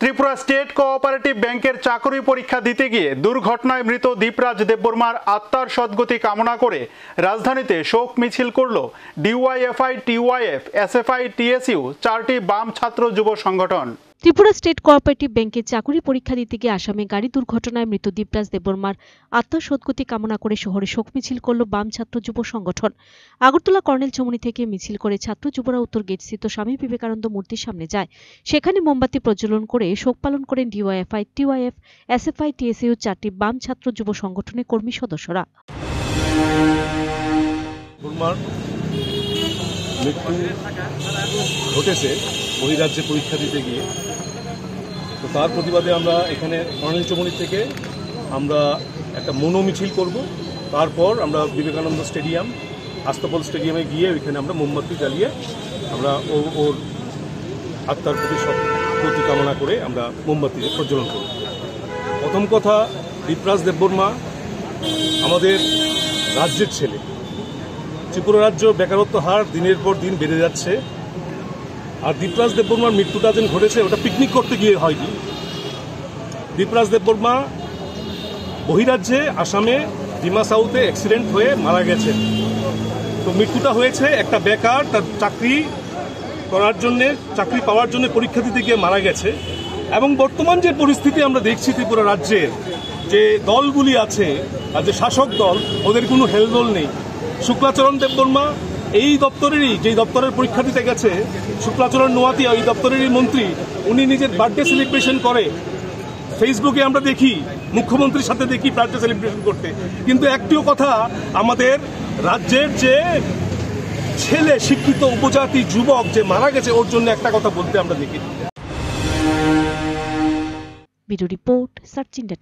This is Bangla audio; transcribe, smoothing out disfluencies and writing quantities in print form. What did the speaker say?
ত্রিপুরা স্টেট কোঅপারেটিভ ব্যাংকের চাকরি পরীক্ষা দিতে গিয়ে দুর্ঘটনায় মৃত দীপরাজ দেববর্মার আত্মার সদ্গতি কামনা করে রাজধানীতে শোক মিছিল করল ডিওয়াইএফআই, টিওয়াইএফ, এসএফআই, টিএসইউ, 4টি বাম ছাত্র যুব সংগঠন। ত্রিপুরা স্টেট কোঅপারেটিভ ব্যাংকের চাকরি পরীক্ষা দিতে গিয়ে আসামে গাড়ি দুর্ঘটনায় মৃত দীপরাজ দেববর্মার আত্মার সদ্গতি কামনা করে শহরে শোক মিছিল করল বাম ছাত্র যুব সংগঠন। আগরতলা কর্নেল চৌমুহনী থেকে মিছিল করে ছাত্র যুবরা উত্তর গেটস্থিত স্বামী বিবেকানন্দ মূর্তির সামনে যায়। সেখানে মোমবাতি প্রজ্বলন করে শোক পালন করেন ডিওয়াইএফআই, টিওয়াইএফ, এসএফআই, টিএসইউ, 4টি বাম ছাত্র যুব সংগঠনের কর্মী সদস্যরা। মৃত্যু ঘটেছে বহিরাজ্যে পরীক্ষা দিতে গিয়ে। তো তার প্রতিবাদে আমরা এখানে কর্নেল চৌমুহনী থেকে আমরা একটা মৌন মিছিল করব। তারপর আমরা বিবেকানন্দ স্টেডিয়াম, আস্তাপল স্টেডিয়ামে গিয়ে ওইখানে আমরা মোমবাতি জ্বালিয়ে আমরা ওর আত্মার প্রতি কামনা করে আমরা মোমবাতি প্রজ্বলন করব। প্রথম কথা, দীপরাজ দেববর্মা আমাদের রাজ্যের ছেলে। ত্রিপুরা রাজ্য বেকারত্ব হার দিনের পর দিন বেড়ে যাচ্ছে। আর দীপরাজ দেববর্মার মৃত্যুটা যেন ঘটেছে ওটা পিকনিক করতে গিয়ে হয়নি। দীপরাজ দেববর্মা বহিরাজ্যে আসামে ডিমা সাউথে অ্যাক্সিডেন্ট হয়ে মারা গেছে। তো মৃত্যুটা হয়েছে একটা বেকার তার চাকরি পাওয়ার জন্য পরীক্ষা দিতে গিয়ে মারা গেছে। এবং বর্তমান যে পরিস্থিতি আমরা দেখছি ত্রিপুরা রাজ্যের যে দলগুলি আছে আর যে শাসক দল, ওদের কোনো হেলদোল নেই। শুক্লাচরণ দেববর্মা এই দপ্তরেরই, যে দপ্তরের পরীক্ষা দিতে গেছে, শুক্লাচরণ নোয়াতিয়া এই দপ্তরেরই মন্ত্রী, উনি নিজের বার্থডে সেলিব্রেশন করে। ফেসবুকে আমরা দেখি মুখ্যমন্ত্রীর সাথে দেখি বার্থডে সেলিব্রেশন করতে, কিন্তু একটিও কথা আমাদের রাজ্যের যে ছেলে শিক্ষিত উপজাতি যুবক যে মারা গেছে ওর জন্য একটা কথা বলতে আমরা দেখি। Video report, search India.